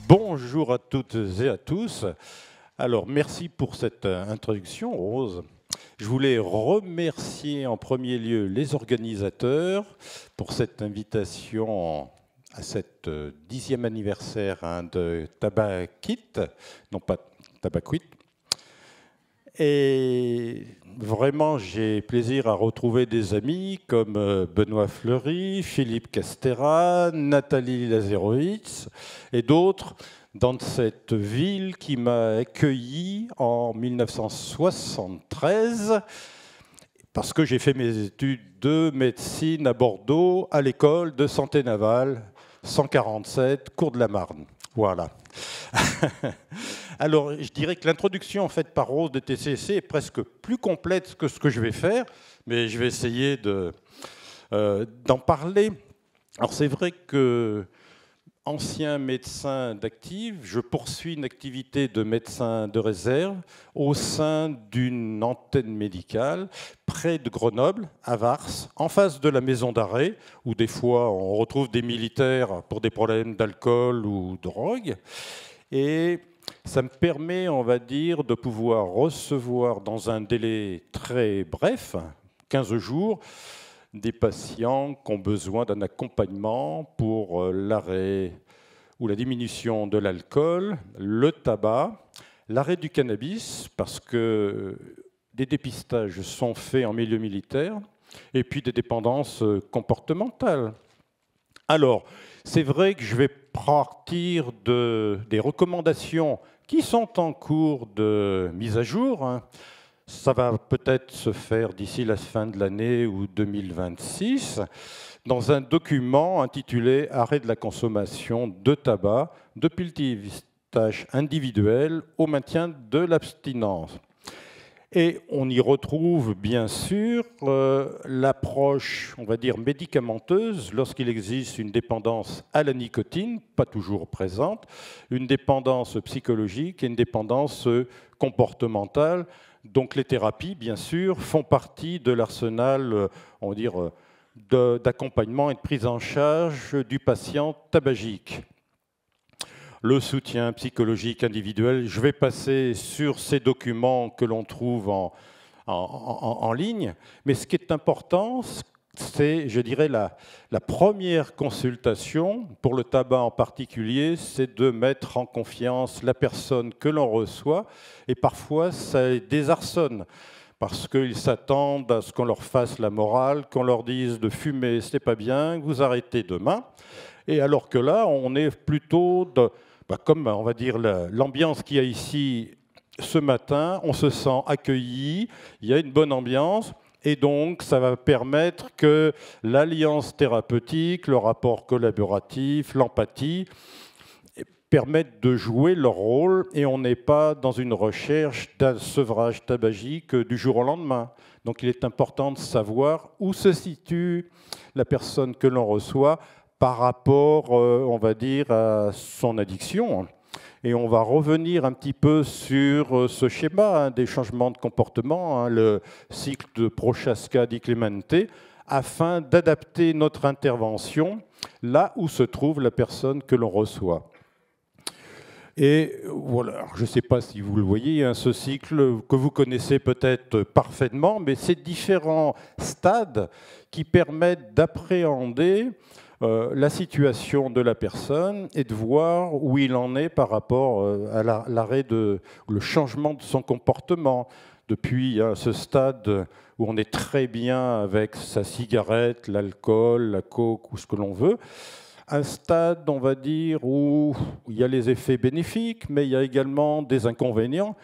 Bonjour à toutes et à tous. Alors, merci pour cette introduction, Rose. Je voulais remercier en premier lieu les organisateurs pour cette invitation à cet 10e anniversaire de Tabaquit, non pas Tabaquit. Et vraiment, j'ai plaisir à retrouver des amis comme Benoît Fleury, Philippe Castera, Nathalie Lazerowitz et d'autres dans cette ville qui m'a accueilli en 1973 parce que j'ai fait mes études de médecine à Bordeaux à l'école de santé navale 147, Cours de la Marne. Voilà. Alors, je dirais que l'introduction en fait par Rose de TCC est presque plus complète que ce que je vais faire, mais je vais essayer d'en parler. Alors, c'est vrai que ancien médecin d'active, je poursuis une activité de médecin de réserve au sein d'une antenne médicale près de Grenoble, à Vars, en face de la maison d'arrêt, où des fois on retrouve des militaires pour des problèmes d'alcool ou de drogue. Et ça me permet, on va dire, de pouvoir recevoir dans un délai très bref, 15 jours, des patients qui ont besoin d'un accompagnement pour l'arrêt ou la diminution de l'alcool, le tabac, l'arrêt du cannabis, parce que des dépistages sont faits en milieu militaire, et puis des dépendances comportementales. Alors, c'est vrai que je vais partir des recommandations qui sont en cours de mise à jour. Ça va peut-être se faire d'ici la fin de l'année ou 2026, dans un document intitulé « Arrêt de la consommation de tabac depuis le dépistage individuel au maintien de l'abstinence ». Et on y retrouve bien sûr l'approche, on va dire, médicamenteuse lorsqu'il existe une dépendance à la nicotine, pas toujours présente, une dépendance psychologique et une dépendance comportementale. Donc les thérapies, bien sûr, font partie de l'arsenal, on va dire, d'accompagnement et de prise en charge du patient tabagique. Le soutien psychologique individuel, je vais passer sur ces documents que l'on trouve en ligne, mais ce qui est important, c'est, je dirais, la première consultation, pour le tabac en particulier, c'est de mettre en confiance la personne que l'on reçoit, et parfois ça les désarçonne, parce qu'ils s'attendent à ce qu'on leur fasse la morale, qu'on leur dise de fumer, c'est pas bien, vous arrêtez demain, et alors que là, on est plutôt comme on va dire l'ambiance qu'il y a ici ce matin, on se sent accueilli, il y a une bonne ambiance, et donc ça va permettre que l'alliance thérapeutique, le rapport collaboratif, l'empathie permettent de jouer leur rôle, et on n'est pas dans une recherche d'un sevrage tabagique du jour au lendemain. Donc il est important de savoir où se situe la personne que l'on reçoit par rapport, on va dire, à son addiction. Et on va revenir un petit peu sur ce schéma des changements de comportement, le cycle de Prochaska di Clemente, afin d'adapter notre intervention là où se trouve la personne que l'on reçoit. Et voilà, je ne sais pas si vous le voyez, ce cycle que vous connaissez peut-être parfaitement, mais c'est différents stades qui permettent d'appréhender la situation de la personne et de voir où il en est par rapport à l'arrêt le changement de son comportement. Depuis ce stade où on est très bien avec sa cigarette, l'alcool, la coke ou ce que l'on veut, un stade, on va dire, où il y a les effets bénéfiques, mais il y a également des inconvénients.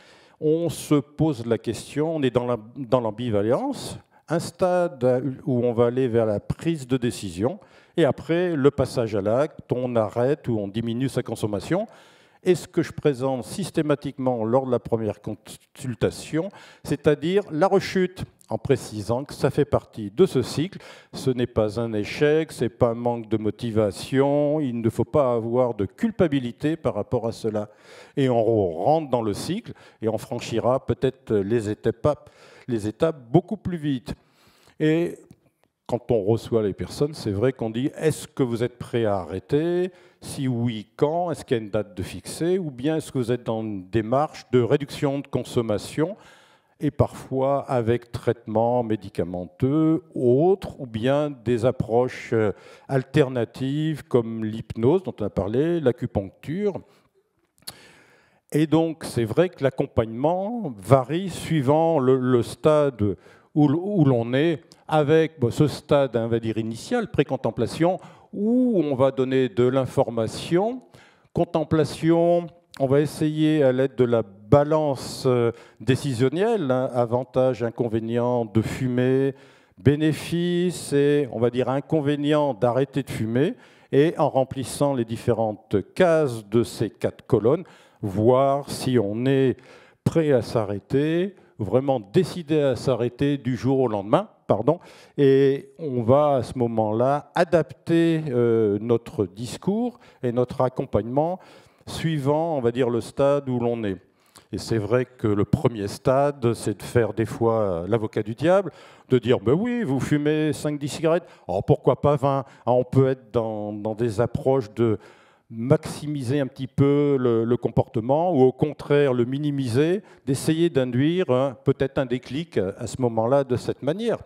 On se pose la question, on est dans l'ambivalence, un stade où on va aller vers la prise de décision, et après, le passage à l'acte, on arrête ou on diminue sa consommation. Et ce que je présente systématiquement lors de la première consultation, c'est-à-dire la rechute, en précisant que ça fait partie de ce cycle. Ce n'est pas un échec, ce n'est pas un manque de motivation, il ne faut pas avoir de culpabilité par rapport à cela. Et on rentre dans le cycle et on franchira peut-être les étapes beaucoup plus vite. Et quand on reçoit les personnes, c'est vrai qu'on dit « Est-ce que vous êtes prêt à arrêter? Si oui, quand? Est-ce qu'il y a une date de fixée? Ou bien est-ce que vous êtes dans une démarche de réduction de consommation et parfois avec traitement médicamenteux ou autre, ou bien des approches alternatives comme l'hypnose dont on a parlé, l'acupuncture. Et donc, c'est vrai que l'accompagnement varie suivant le stade où l'on est, avec ce stade, on va dire, initial, pré-contemplation, où on va donner de l'information. Contemplation, on va essayer à l'aide de la balance décisionnelle, hein, avantages, inconvénients de fumer, bénéfices et, on va dire, inconvénients d'arrêter de fumer, et en remplissant les différentes cases de ces 4 colonnes, voir si on est prêt à s'arrêter, vraiment décidé à s'arrêter du jour au lendemain, pardon, et on va à ce moment-là adapter notre discours et notre accompagnement suivant, on va dire, le stade où l'on est. Et c'est vrai que le premier stade, c'est de faire des fois l'avocat du diable, de dire ben oui, vous fumez 5-10 cigarettes, oh, pourquoi pas 20? On peut être dans des approches de maximiser un petit peu le comportement ou au contraire le minimiser, d'essayer d'induire peut-être un déclic à ce moment-là de cette manière.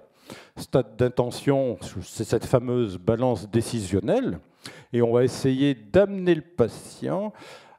Stade d'intention, c'est cette fameuse balance décisionnelle et on va essayer d'amener le patient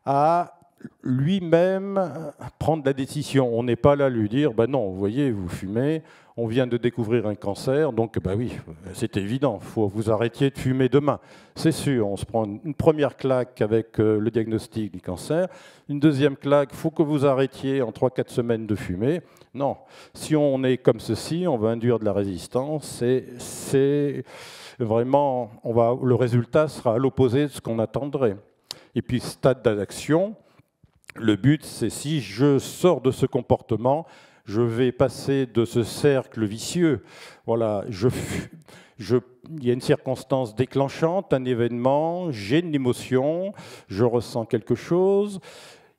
à lui-même prendre la décision. On n'est pas là à lui dire ben non, vous voyez, vous fumez, on vient de découvrir un cancer, donc ben oui, c'est évident, il faut que vous arrêtiez de fumer demain. C'est sûr, on se prend une première claque avec le diagnostic du cancer, une deuxième claque, il faut que vous arrêtiez en 3-4 semaines de fumer. Non, si on est comme ceci, on va induire de la résistance et c'est vraiment, le résultat sera à l'opposé de ce qu'on attendrait. Et puis, stade d'action, le but, c'est si je sors de ce comportement, je vais passer de ce cercle vicieux. Voilà, il y a une circonstance déclenchante, un événement, j'ai une émotion, je ressens quelque chose,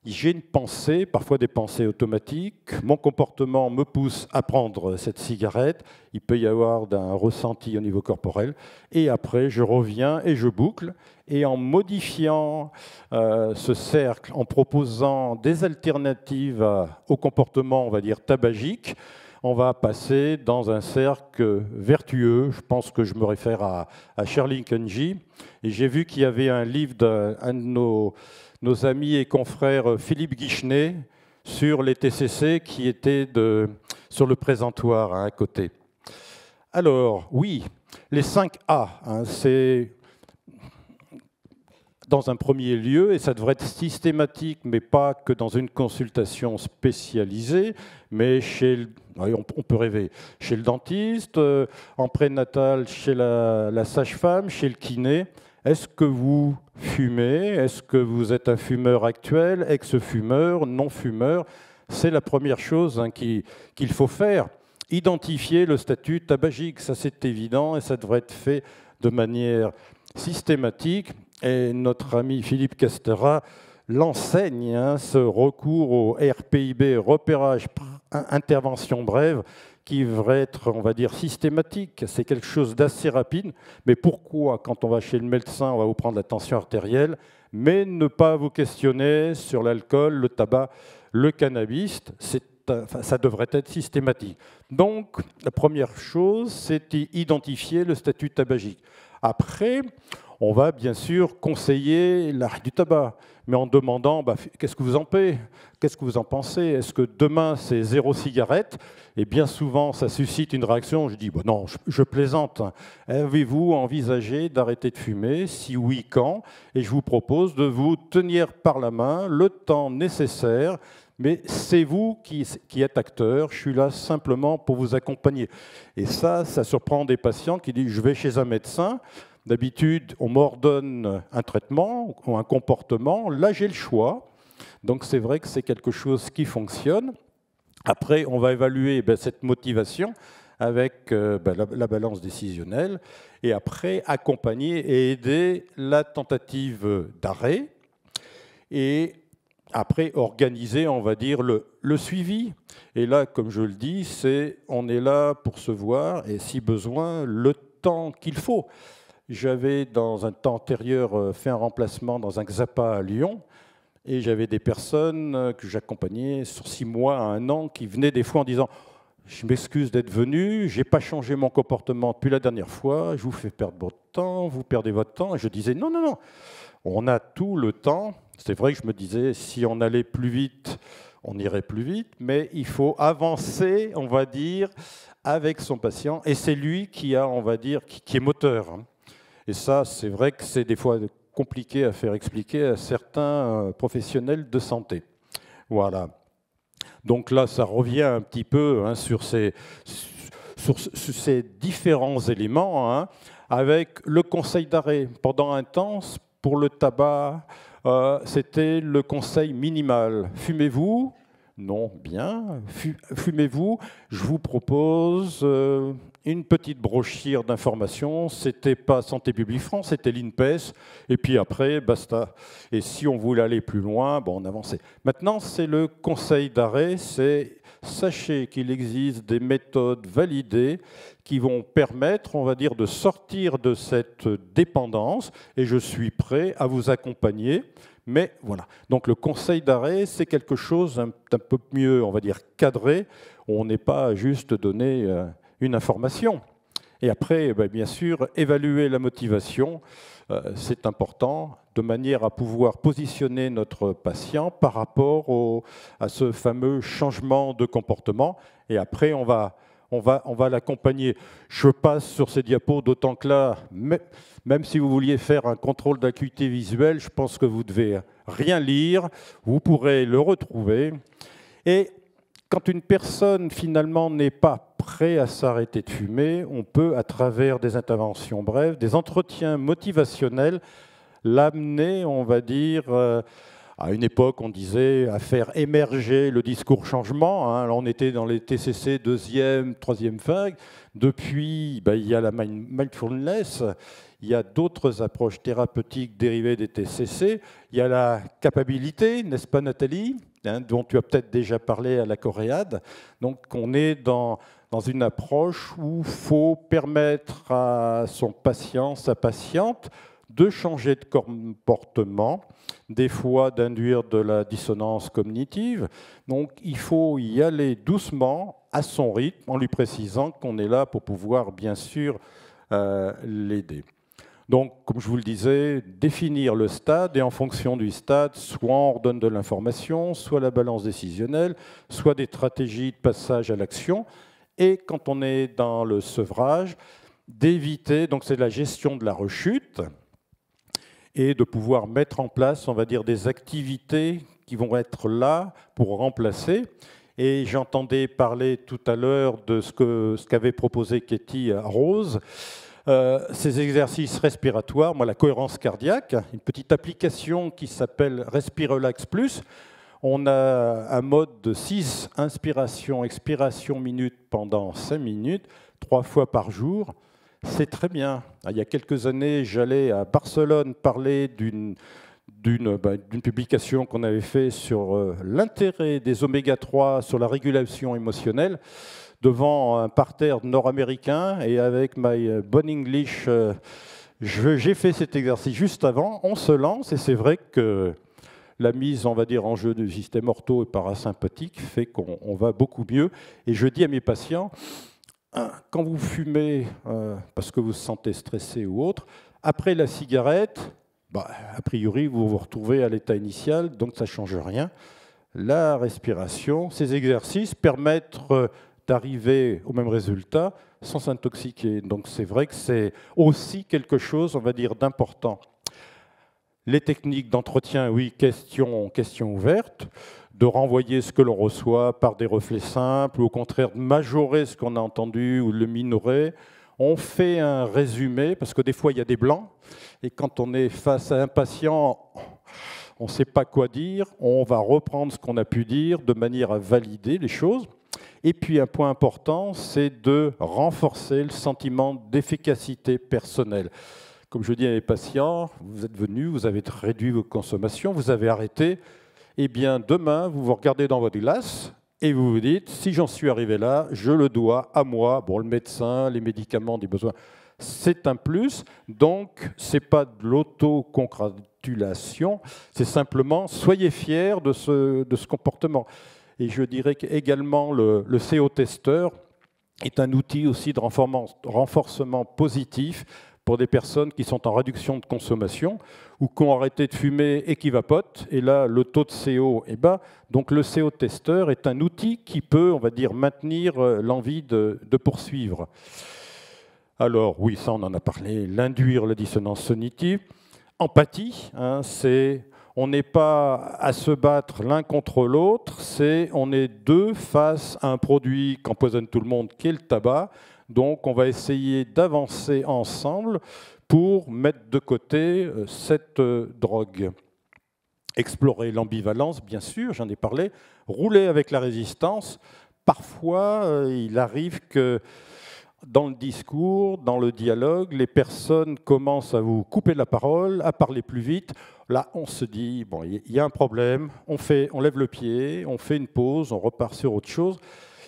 j'ai une pensée, parfois des pensées automatiques, mon comportement me pousse à prendre cette cigarette, il peut y avoir un ressenti au niveau corporel, et après je reviens et je boucle, et en modifiant ce cercle, en proposant des alternatives au comportement, on va dire, tabagique, on va passer dans un cercle vertueux. Je pense que je me réfère à Shirley Kenji, et j'ai vu qu'il y avait un livre d'un de nos amis et confrères Philippe Guichenet sur les TCC qui était sur le présentoir à côté. Alors, oui, les 5 A, hein, c'est dans un premier lieu, et ça devrait être systématique, mais pas que dans une consultation spécialisée, mais on peut rêver, chez le dentiste, en prénatal, chez la sage-femme, chez le kiné. Est-ce que vous fumez? Est-ce que vous êtes un fumeur actuel, ex-fumeur, non-fumeur? C'est la première chose hein, qu'il faut faire. Identifier le statut tabagique, ça c'est évident, et ça devrait être fait de manière systématique. Et notre ami Philippe Castera l'enseigne, hein, ce recours au RPIB, repérage, intervention brève, qui devrait être, on va dire, systématique. C'est quelque chose d'assez rapide. Mais pourquoi, quand on va chez le médecin, on va vous prendre la tension artérielle, mais ne pas vous questionner sur l'alcool, le tabac, le cannabis? Ça devrait être systématique. Donc, la première chose, c'est identifier le statut tabagique. Après, on va bien sûr conseiller l'arrêt du tabac, mais en demandant qu'est-ce que vous en pensez? Qu'est-ce que vous en pensez? Est-ce que demain c'est 0 cigarette? Et bien souvent ça suscite une réaction. Je dis non, je plaisante. Avez-vous envisagé d'arrêter de fumer? Si oui, quand? Et je vous propose de vous tenir par la main le temps nécessaire. Mais c'est vous qui êtes acteur, je suis là simplement pour vous accompagner. Et ça surprend des patients qui disent je vais chez un médecin. D'habitude, on m'ordonne un traitement ou un comportement. Là, j'ai le choix. Donc, c'est vrai que c'est quelque chose qui fonctionne. Après, on va évaluer cette motivation avec la balance décisionnelle. Et après, accompagner et aider la tentative d'arrêt. Et après, organiser, on va dire, le suivi. Et là, comme je le dis, on est là pour se voir et, si besoin, le temps qu'il faut. J'avais, dans un temps antérieur, fait un remplacement dans un XAPA à Lyon. Et j'avais des personnes que j'accompagnais sur 6 mois à 1 an qui venaient des fois en disant « Je m'excuse d'être venu, je n'ai pas changé mon comportement depuis la dernière fois, je vous fais perdre votre temps, vous perdez votre temps. » Et je disais « Non, non, non, on a tout le temps. » C'est vrai que je me disais, si on allait plus vite, on irait plus vite, mais il faut avancer, on va dire, avec son patient. Et c'est lui qui a, on va dire, qui est moteur. Et ça, c'est vrai que c'est des fois compliqué à faire expliquer à certains professionnels de santé. Voilà. Donc là, ça revient un petit peu sur ces différents éléments, avec le conseil d'arrêt. Pendant un temps, pour le tabac, c'était le conseil minimal. Fumez-vous? Non, bien. Fumez-vous? Je vous propose une petite brochure d'information. C'était pas Santé publique France, c'était l'INPES. Et puis après, basta. Et si on voulait aller plus loin, bon, on avançait. Maintenant, c'est le conseil d'arrêt. Sachez qu'il existe des méthodes validées qui vont permettre, on va dire, de sortir de cette dépendance. Et je suis prêt à vous accompagner. Mais voilà. Donc le conseil d'arrêt, c'est quelque chose d'un peu mieux, on va dire, cadré. On n'est pas juste donné une information. Et après, bien sûr, évaluer la motivation, c'est important, de manière à pouvoir positionner notre patient par rapport à ce fameux changement de comportement. Et après, on va l'accompagner. Je passe sur ces diapos, d'autant que là, même si vous vouliez faire un contrôle d'acuité visuelle, je pense que vous ne devez rien lire, vous pourrez le retrouver. Et quand une personne, finalement, n'est pas prête à s'arrêter de fumer, on peut, à travers des interventions brèves, des entretiens motivationnels, l'amener, on va dire, à une époque, on disait, à faire émerger le discours changement. Là, on était dans les TCC deuxième, troisième vague. Depuis, il y a la mindfulness, il y a d'autres approches thérapeutiques dérivées des TCC. Il y a la capacité, n'est-ce pas Nathalie, dont tu as peut-être déjà parlé à la Coréade. Donc on est dans une approche où il faut permettre à son patient, sa patiente, de changer de comportement, des fois d'induire de la dissonance cognitive. Donc il faut y aller doucement, à son rythme, en lui précisant qu'on est là pour pouvoir, bien sûr, l'aider. Donc, comme je vous le disais, définir le stade, et en fonction du stade, soit on redonne de l'information, soit la balance décisionnelle, soit des stratégies de passage à l'action. Et quand on est dans le sevrage, d'éviter, donc c'est la gestion de la rechute, et de pouvoir mettre en place, on va dire, des activités qui vont être là pour remplacer. Et j'entendais parler tout à l'heure de ce qu'avait proposé Katie Rose, ces exercices respiratoires, la cohérence cardiaque, une petite application qui s'appelle Respirelax Plus. On a un mode de 6 inspirations, expirations minutes pendant 5 minutes, 3 fois par jour. C'est très bien. Il y a quelques années, j'allais à Barcelone parler d'une publication qu'on avait faite sur l'intérêt des oméga-3 sur la régulation émotionnelle, devant un parterre nord-américain, et avec my bon English, j'ai fait cet exercice juste avant. On se lance, et c'est vrai que la mise, on va dire, en jeu du système ortho et parasympathique fait qu'on va beaucoup mieux. Et je dis à mes patients, quand vous fumez parce que vous vous sentez stressé ou autre, après la cigarette, a priori, vous vous retrouvez à l'état initial, donc ça ne change rien. La respiration, ces exercices permettent d'arriver au même résultat sans s'intoxiquer. Donc c'est vrai que c'est aussi quelque chose, on va dire, d'important. Les techniques d'entretien, oui, questions ouvertes, de renvoyer ce que l'on reçoit par des reflets simples, ou au contraire de majorer ce qu'on a entendu ou de le minorer. On fait un résumé, parce que des fois il y a des blancs, et quand on est face à un patient, on ne sait pas quoi dire, on va reprendre ce qu'on a pu dire de manière à valider les choses. Et puis un point important, c'est de renforcer le sentiment d'efficacité personnelle. Comme je dis à mes patients, vous êtes venus, vous avez réduit vos consommations, vous avez arrêté, eh bien demain, vous vous regardez dans votre glace et vous vous dites, si j'en suis arrivé là, je le dois à moi. Bon, le médecin, les médicaments, des besoins, c'est un plus. Donc, ce n'est pas de l'autocongratulation, c'est simplement, soyez fiers de ce comportement. Et je dirais qu'également, le CO-testeur est un outil aussi de renforcement positif pour des personnes qui sont en réduction de consommation ou qui ont arrêté de fumer et qui vapotent. Et là, le taux de CO est bas. Donc le CO-testeur est un outil qui peut, on va dire, maintenir l'envie de poursuivre. Alors, oui, ça, on en a parlé. L'induire la dissonance cognitive. Empathie, hein, c'est... On n'est pas à se battre l'un contre l'autre, on est deux face à un produit qu'empoisonne tout le monde, qui est le tabac. Donc on va essayer d'avancer ensemble pour mettre de côté cette drogue. Explorer l'ambivalence, bien sûr, j'en ai parlé. Rouler avec la résistance. Parfois, il arrive que dans le discours, dans le dialogue, les personnes commencent à vous couper la parole, à parler plus vite. Là, on se dit, bon, il y a un problème, on lève le pied, on fait une pause, on repart sur autre chose.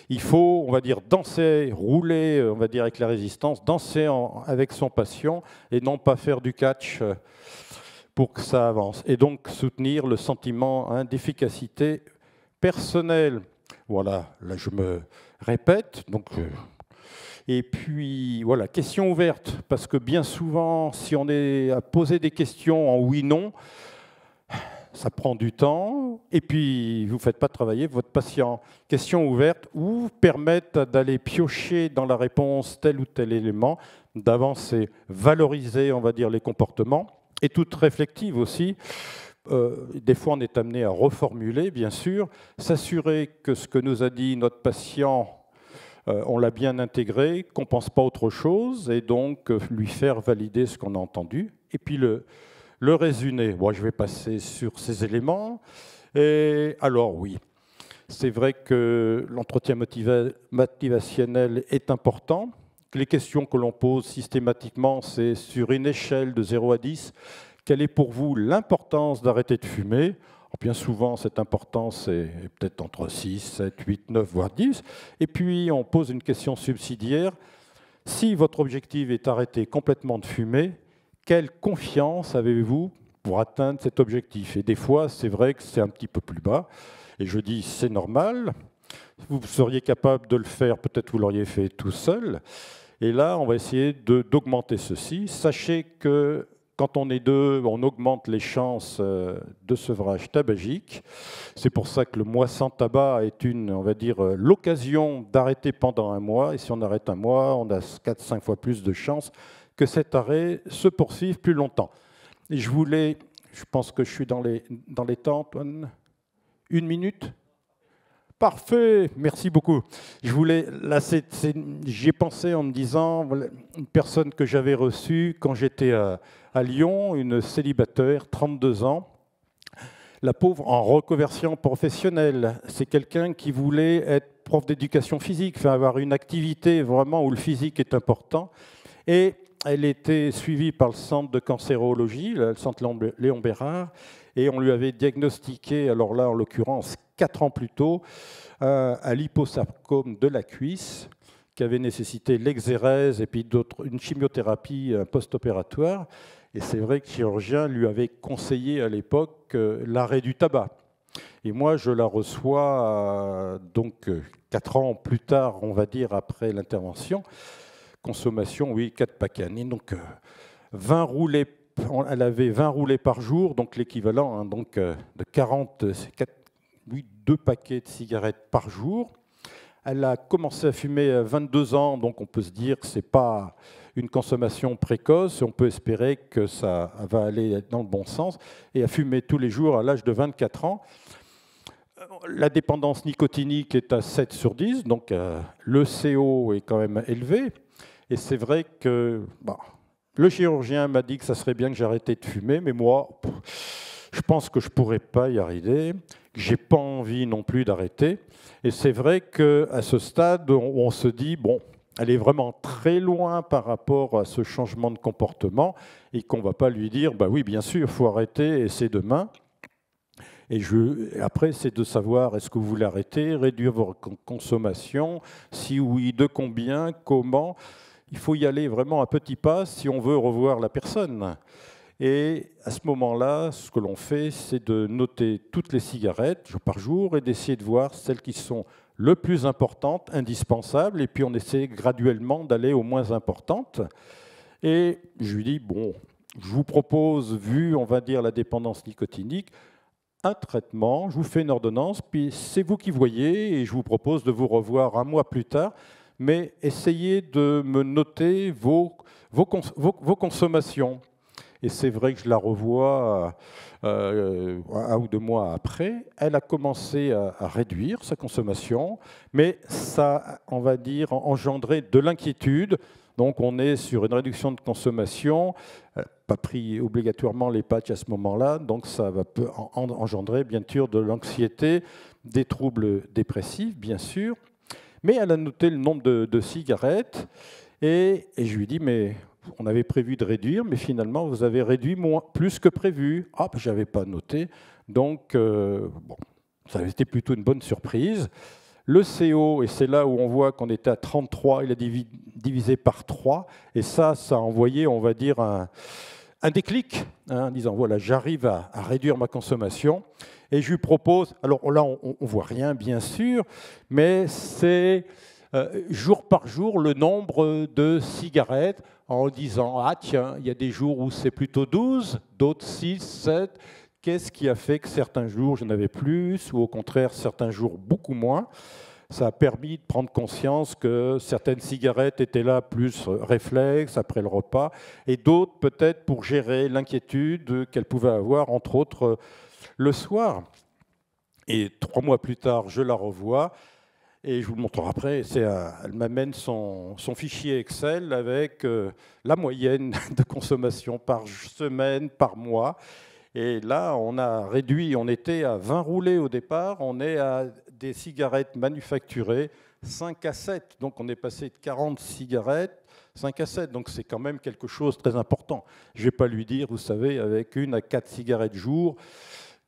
Il faut, on va dire, danser, rouler, on va dire, avec la résistance, danser avec son patient et non pas faire du catch pour que ça avance. Et donc soutenir le sentiment d'efficacité personnelle. Voilà, là je me répète. Donc, et puis, voilà, question ouverte, parce que bien souvent, si on est à poser des questions en oui-non, ça prend du temps, et puis vous ne faites pas travailler votre patient. Questions ouvertes ou permettent d'aller piocher dans la réponse tel ou tel élément, d'avancer, valoriser, on va dire, les comportements, et toute réflexive aussi. Des fois, on est amené à reformuler, bien sûr, s'assurer que ce que nous a dit notre patient, on l'a bien intégré, qu'on ne pense pas autre chose, et donc lui faire valider ce qu'on a entendu. Et puis le résumé, bon, je vais passer sur ces éléments. Et alors oui, c'est vrai que l'entretien motivationnel est important. Les questions que l'on pose systématiquement, c'est sur une échelle de 0 à 10, quelle est pour vous l'importance d'arrêter de fumer ? Bien souvent, cette importance est peut-être entre 6, 7, 8, 9, voire 10. Et puis, on pose une question subsidiaire. Si votre objectif est d'arrêter complètement de fumer, quelle confiance avez-vous pour atteindre cet objectif? Et des fois, c'est vrai que c'est un petit peu plus bas. Et je dis, c'est normal. Vous seriez capable de le faire, peut-être vous l'auriez fait tout seul. Et là, on va essayer d'augmenter ceci. Sachez que quand on est deux, on augmente les chances de sevrage tabagique. C'est pour ça que le mois sans tabac est on va dire, l'occasion d'arrêter pendant un mois. Et si on arrête un mois, on a 4-5 fois plus de chances que cet arrêt se poursuive plus longtemps. Et je pense que je suis dans les temps, Antoine. 1 minute ? Parfait, merci beaucoup. J'y ai pensé en me disant, voilà, une personne que j'avais reçue quand j'étais à Lyon, une célibataire, 32 ans, la pauvre en reconversion professionnelle. C'est quelqu'un qui voulait être prof d'éducation physique, enfin avoir une activité vraiment où le physique est important. Et elle était suivie par le centre de cancérologie, le centre Léon Bérard, et on lui avait diagnostiqué, alors là en l'occurrence 4 ans plus tôt, un liposarcome de la cuisse qui avait nécessité l'exérèse et puis une chimiothérapie post-opératoire. Et c'est vrai que le chirurgien lui avait conseillé à l'époque l'arrêt du tabac. Et moi, je la reçois donc 4 ans plus tard, on va dire, après l'intervention. Consommation, oui, 4 paquets. Donc 20 roulés, elle avait 20 roulés par jour, donc l'équivalent donc, de 2 paquets de cigarettes par jour. Elle a commencé à fumer à 22 ans, donc on peut se dire que ce n'est pas une consommation précoce, on peut espérer que ça va aller dans le bon sens, et a fumé tous les jours à l'âge de 24 ans. La dépendance nicotinique est à 7 sur 10, donc le CO est quand même élevé, et c'est vrai que le chirurgien m'a dit que ça serait bien que j'arrêtais de fumer, mais moi, je pense que je ne pourrais pas y arriver. Je n'ai pas envie non plus d'arrêter. Et c'est vrai qu'à ce stade, on se dit, bon, elle est vraiment très loin par rapport à ce changement de comportement et qu'on ne va pas lui dire, bah oui, bien sûr, il faut arrêter et c'est demain. Après, c'est de savoir est-ce que vous voulez arrêter, réduire votre consommation, si oui, de combien, comment. Il faut y aller vraiment à petits pas si on veut revoir la personne. Et à ce moment-là, ce que l'on fait, c'est de noter toutes les cigarettes jour par jour et d'essayer de voir celles qui sont le plus importantes, indispensables, et puis on essaie graduellement d'aller aux moins importantes. Et je lui dis, bon, je vous propose, vu, on va dire, la dépendance nicotinique, un traitement, je vous fais une ordonnance, puis c'est vous qui voyez, et je vous propose de vous revoir un mois plus tard, mais essayez de me noter vos consommations. Et c'est vrai que je la revois 1 ou 2 mois après. Elle a commencé à réduire sa consommation, mais ça, on va dire, engendré de l'inquiétude. Donc on est sur une réduction de consommation, pas pris obligatoirement les patchs à ce moment-là, donc ça peut engendrer bien sûr de l'anxiété, des troubles dépressifs, bien sûr. Mais elle a noté le nombre de cigarettes et je lui dis, mais on avait prévu de réduire, mais finalement, vous avez réduit plus que prévu. Ah, je n'avais pas noté. Donc, bon, ça avait été plutôt une bonne surprise. Le CO, et c'est là où on voit qu'on était à 33, il a divisé par 3. Et ça a envoyé, on va dire, un déclic, en disant, voilà, j'arrive à réduire ma consommation. Et je lui propose, alors là, on ne voit rien, bien sûr, mais c'est jour par jour le nombre de cigarettes, en disant, ah tiens, il y a des jours où c'est plutôt 12, d'autres 6, 7. Qu'est-ce qui a fait que certains jours j'en avais plus, ou au contraire certains jours beaucoup moins? Ça a permis de prendre conscience que certaines cigarettes étaient là plus réflexe après le repas, et d'autres peut-être pour gérer l'inquiétude qu'elles pouvaient avoir, entre autres le soir. Et 3 mois plus tard, je la revois. Et je vous le montre après, elle m'amène son fichier Excel avec la moyenne de consommation par semaine, par mois. Et là, on a réduit, on était à 20 roulés au départ, on est à des cigarettes manufacturées, 5 à 7. Donc on est passé de 40 cigarettes, 5 à 7. Donc c'est quand même quelque chose de très important. Je ne vais pas lui dire, vous savez, avec 1 à 4 cigarettes jour,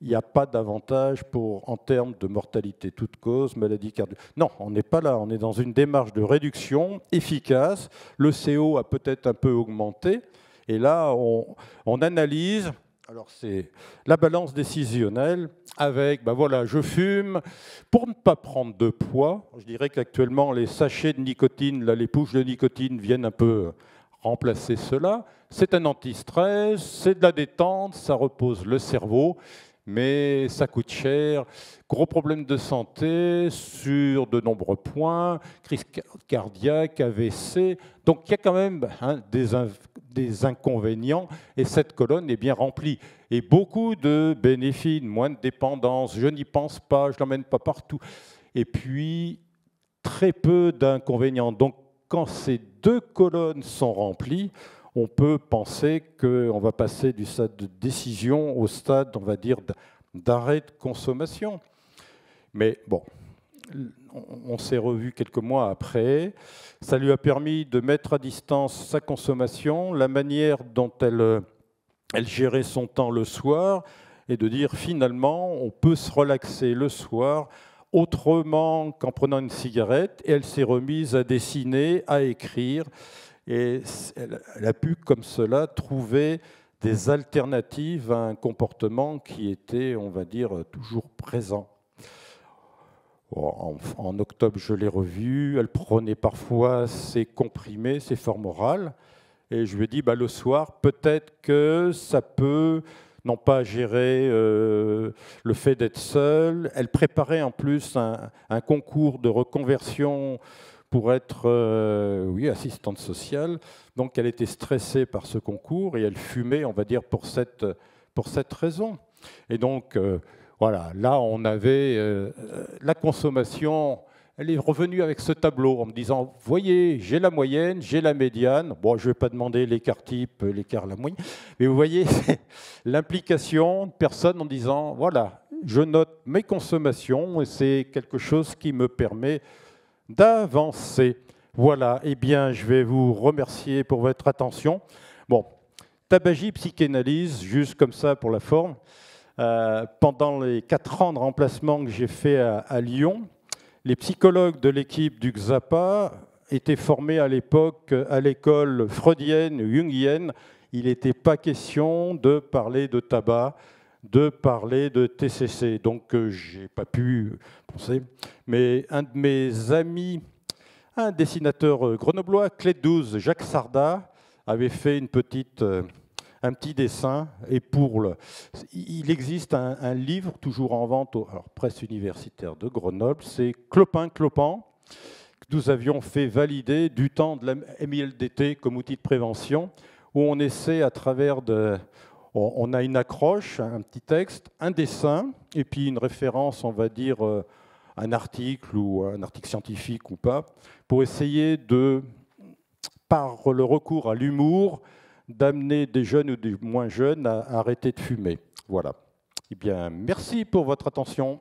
il n'y a pas d'avantage en termes de mortalité toute cause, maladie cardiaque. Non, on n'est pas là, on est dans une démarche de réduction efficace. Le CO a peut-être un peu augmenté. Et là, on analyse, alors c'est la balance décisionnelle avec, ben voilà, je fume pour ne pas prendre de poids. Je dirais qu'actuellement, les sachets de nicotine, là, les poches de nicotine viennent un peu remplacer cela. C'est un anti-stress, c'est de la détente, ça repose le cerveau. Mais ça coûte cher, gros problèmes de santé sur de nombreux points, crise cardiaque, AVC. Donc il y a quand même des inconvénients et cette colonne est bien remplie. Et beaucoup de bénéfices, moins de dépendance, je n'y pense pas, je ne l'emmène pas partout. Et puis très peu d'inconvénients. Donc quand ces 2 colonnes sont remplies, on peut penser qu'on va passer du stade de décision au stade, on va dire, d'arrêt de consommation. Mais bon, on s'est revu quelques mois après. Ça lui a permis de mettre à distance sa consommation, la manière dont elle gérait son temps le soir, et de dire finalement, on peut se relaxer le soir autrement qu'en prenant une cigarette. Et elle s'est remise à dessiner, à écrire. Et elle a pu, comme cela, trouver des alternatives à un comportement qui était, on va dire, toujours présent. En octobre, je l'ai revue. Elle prenait parfois ses comprimés, ses formes orales. Et je lui ai dit, le soir, peut-être que ça peut, non pas gérer le fait d'être seule. Elle préparait en plus un concours de reconversion pour être assistante sociale. Donc elle était stressée par ce concours et elle fumait, on va dire, pour cette raison. Et donc, voilà, là, on avait la consommation. Elle est revenue avec ce tableau en me disant, voyez, j'ai la moyenne, j'ai la médiane. Bon, je ne vais pas demander l'écart type, l'écart la moyenne. Mais vous voyez, l'implication de personne en disant, voilà, je note mes consommations et c'est quelque chose qui me permet d'avancer. Voilà, eh bien, je vais vous remercier pour votre attention. Bon, tabagie, psychanalyse, juste comme ça pour la forme. Pendant les 4 ans de remplacement que j'ai fait à Lyon, les psychologues de l'équipe du XAPA étaient formés à l'époque à l'école freudienne, jungienne. Il n'était pas question de parler de tabac, de parler de TCC. Donc, je n'ai pas pu penser. Mais un de mes amis, un dessinateur grenoblois, clé de 12, Jacques Sarda, avait fait un petit dessin. Et il existe un livre toujours en vente, alors presse universitaire de Grenoble, c'est Clopin-Clopin, que nous avions fait valider du temps de la MILDT comme outil de prévention, où on essaie à travers on a une accroche, un petit texte, un dessin, et puis une référence, on va dire, un article ou un article scientifique ou pas, pour essayer de, par le recours à l'humour, d'amener des jeunes ou des moins jeunes à arrêter de fumer. Voilà. Eh bien, merci pour votre attention.